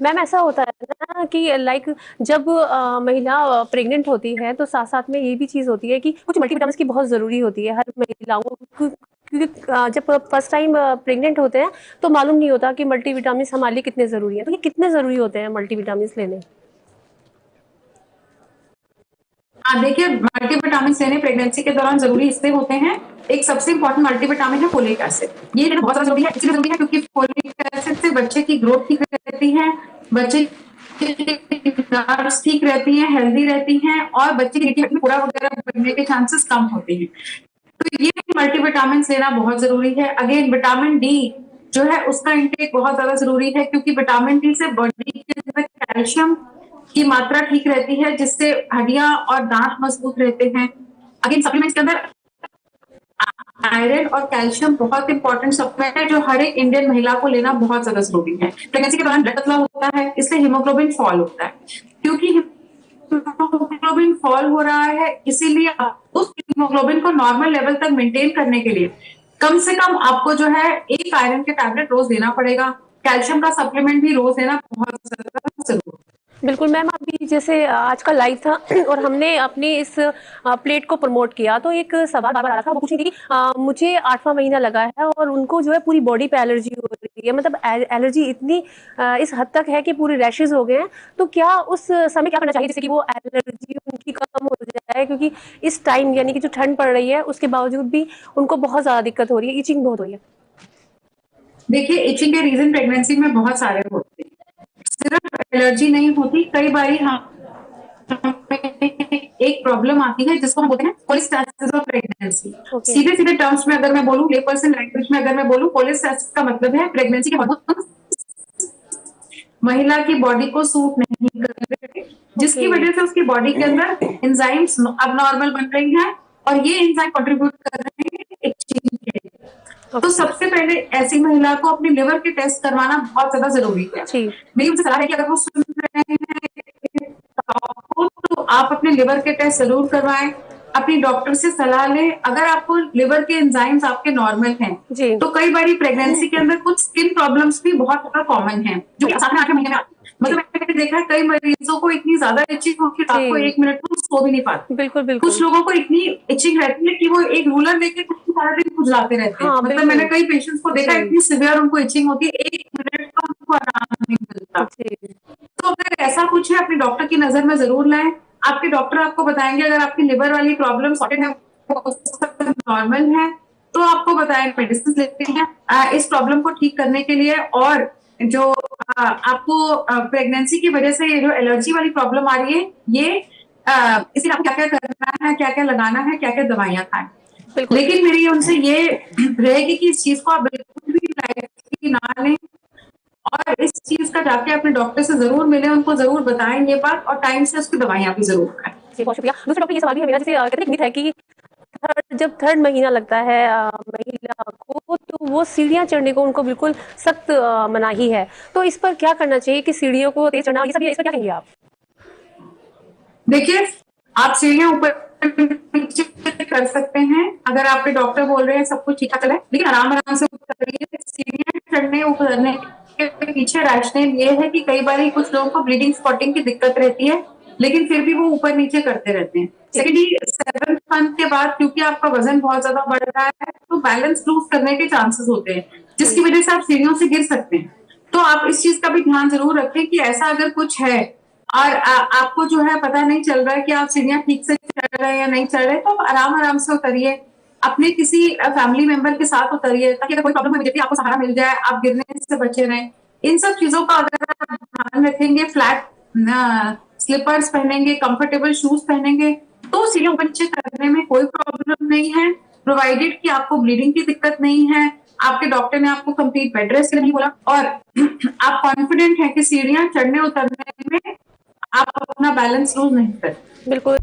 Ma'am ऐसा होता है ना कि लाइक जब महिला प्रेग्नेंट होती है तो साथ-साथ में ये भी चीज़ होती है कि कुछ मल्टीविटामिन्स की बहुत ज़रूरी होती है हर महिलाओं को, क्योंकि जब फर्स्ट टाइम प्रेग्नेंट होते हैं तो मालूम नहीं होता कि मल्टीविटामिन्स हमारे लिए कितने ज़रूरी हैं। तो ये कितने ज़रूरी होते हैं मल्टीविटामिन्स लेने? हाँ, देखिए मल्टीविटामिन लेने प्रेगनेंसी के दौरान जरूरी इसलिए होते हैं। एक सबसे इंपॉर्टेंट मल्टीविटामिन है फोलिक एसिड। ये लेना बहुत ज्यादा जरूरी है, इसलिए जरूरी है क्योंकि फोलिक एसिड से बच्चे की ग्रोथ ठीक रहती है, बच्चे की नर्व्स ठीक रहती हैं, हेल्दी रहती हैं और बच्चे की पूरा वगैरह बनने के चांसेस कम होते हैं। तो ये मल्टीविटामिन लेना बहुत जरूरी है। अगेन विटामिन डी जो है उसका इंटेक बहुत ज्यादा जरूरी है क्योंकि विटामिन डी से बॉडी के अंदर कैल्शियम की मात्रा ठीक रहती है, जिससे हड्डियां और दांत मजबूत रहते हैं। अगेन सप्लीमेंट्स के अंदर आयरन और कैल्शियम बहुत इंपॉर्टेंट सप्लीमेंट है जो हर एक इंडियन महिला को लेना बहुत ज्यादा जरूरी है। प्रेगनेंसी के दौरान ब्लड पतला होता है, इसलिए हीमोग्लोबिन फॉल होता है। क्योंकि हीमोग्लोबिन फॉल हो रहा है, इसीलिए उस हीमोग्लोबिन को नॉर्मल लेवल तक मेंटेन करने के लिए कम से कम आपको जो है एक आयरन के टैबलेट रोज देना पड़ेगा। कैल्शियम का सप्लीमेंट भी रोज देना बहुत ज्यादा जरूरी है। बिल्कुल मैम, अभी जैसे आज का लाइव था और हमने अपनी इस प्लेट को प्रमोट किया तो एक सवाल बार-बार आ रहा था, वो पूछ रही थी कि मुझे 8वां महीना लगा है और उनको जो है पूरी बॉडी पे एलर्जी हो रही है, मतलब एलर्जी इतनी इस हद तक है कि पूरे रैशेज़ हो गए हैं। तो क्या उस समय क्या करना चाहिए जिससे कि वो एलर्जी उनकी कम हो जाए? क्योंकि इस टाइम यानी कि जो ठंड पड़ रही है उसके बावजूद भी उनको बहुत ज़्यादा दिक्कत हो रही है, इचिंग बहुत हो रही है। देखिए इचिंग के रीजन प्रेगनेंसी में बहुत सारे होते हैं, सिर्फ एलर्जी नहीं होती। कई बार हम एक प्रॉब्लम आती है जिसको हम बोलते हैं कोलेस्टेसिस ऑफ प्रेगनेंसी। ओके। सीधे सीधे टर्म्स में अगर मैं बोलूं, ले पर्सन लैंग्वेज में अगर मैं बोलूं, कोलेस्टेसिस का मतलब है प्रेगनेंसी के हार्मोन महिला की बॉडी को सूट नहीं कर रहे, ओके। जिसकी वजह से उसकी बॉडी के अंदर एंजाइम्स अब नॉर्मल बन रही हैं और ये एंजाइम कंट्रीब्यूट कर रहे हैं itching के लिए। तो ओके। सबसे पहले ऐसी महिला को अपने लिवर के टेस्ट करवाना बहुत ज्यादा जरूरी है। जी। मेरी उनसे सलाह है कि अगर वो सुन रहे हैं तो आप अपने लिवर के टेस्ट जरूर करवाएं, अपनी डॉक्टर से सलाह लें। अगर आपको लिवर के एंजाइम्स आपके नॉर्मल हैं जी। तो कई बार प्रेगनेंसी के अंदर कुछ स्किन प्रॉब्लम्स भी बहुत ज्यादा कॉमन है जो 7वें 8वें महीने में आती है। जी। मतलब मैंने देखा है कई मरीजों को इतनी ज्यादा इचिंग होती है, आपको जी। 1 मिनट में सो भी नहीं पाते। बिल्कुल, कुछ बिल्कुल। लोगों को इतनी इचिंग रहती है कि वो एक रूलर लेके सारा दिन खुजलाते रहते हैं। हाँ, मतलब मैंने बिल्कुल। कई पेशेंट्स को देखा जी। इतनी सिवियर उनको इचिंग होती है, 1 मिनट का उनको आराम नहीं मिलता। जी। तो अगर ऐसा कुछ है अपने डॉक्टर की नजर में जरूर लाएं। आपके डॉक्टर आपको बताएंगे अगर आपकी लिवर वाली प्रॉब्लम सॉर्टेड है, नॉर्मल है, तो आपको बताएं मेडिसिन लेते हैं इस प्रॉब्लम को ठीक करने के लिए। और जो आपको प्रेगनेंसी की वजह से ये जो एलर्जी वाली प्रॉब्लम आ रही है, ये इसलिए आपको क्या क्या करना है, क्या क्या लगाना है, क्या क्या दवाइयां खाएं। बिल्कुल। लेकिन मेरी उनसे ये रहेगी कि इस चीज को आप बिल्कुल भी लाइटली ना लें और इस चीज का जाके अपने डॉक्टर से जरूर मिले, उनको जरूर बताएं ये बात और टाइम से उसकी दवाइयां भी जरूर खाएं। जी, बहुत शुक्रिया। दूसरा डॉक्टर ये सवाल भी है मेरा, जैसे कहते हैं एक मिथ है कि जब थर्ड महीना लगता है महिला को तो वो सीढ़ियाँ चढ़ने को उनको बिल्कुल सख्त मनाही है। तो इस पर क्या करना चाहिए कि सीढ़ियों को तेज़ चढ़ना, ये सब इस पर क्या कहेंगे आप? देखिए आप सीढ़ियां ऊपर नीचे कर सकते हैं अगर आपके डॉक्टर बोल रहे हैं सब कुछ ठीक ठाक है, लेकिन आराम आराम से उतरिए। सीढ़ियां चढ़ने उतरने के पीछे रैशनल ये है कि कई बार कुछ लोगों को ब्लीडिंग स्पॉटिंग की दिक्कत रहती है, लेकिन फिर भी वो ऊपर नीचे करते रहते हैं। सेकेंडली 7th मंथ के बाद क्योंकि आपका वजन बहुत ज्यादा बढ़ रहा है तो बैलेंस लूज करने के चांसेस होते हैं, जिसकी जी। वजह से आप सीढ़ियों से गिर सकते हैं। तो आप इस चीज का भी ध्यान जरूर रखें कि ऐसा अगर कुछ है और आपको जो है पता नहीं चल रहा है कि आप सीढ़ियां ठीक से चढ़ रहे हैं या नहीं चढ़ रहे, तो आप आराम आराम से उतरिए। अपने किसी फैमिली मेंबर के साथ उतरिए ताकि अगर कोई प्रॉब्लम हो आपको सहारा मिल जाए, आप गिरने से बचे रहें। इन सब चीजों का अगर आप ध्यान रखेंगे, फ्लैट स्लीपर्स पहनेंगे, कंफर्टेबल शूज पहनेंगे, तो सीढ़ियां ऊपर नीचे करने में कोई प्रॉब्लम नहीं है, प्रोवाइडेड कि आपको ब्लीडिंग की दिक्कत नहीं है, आपके डॉक्टर ने आपको कंप्लीट बेड रेस्ट के लिए नहीं बोला और आप कॉन्फिडेंट हैं कि सीढ़ियां चढ़ने उतरने में आप अपना बैलेंस लूज नहीं करते। बिल्कुल।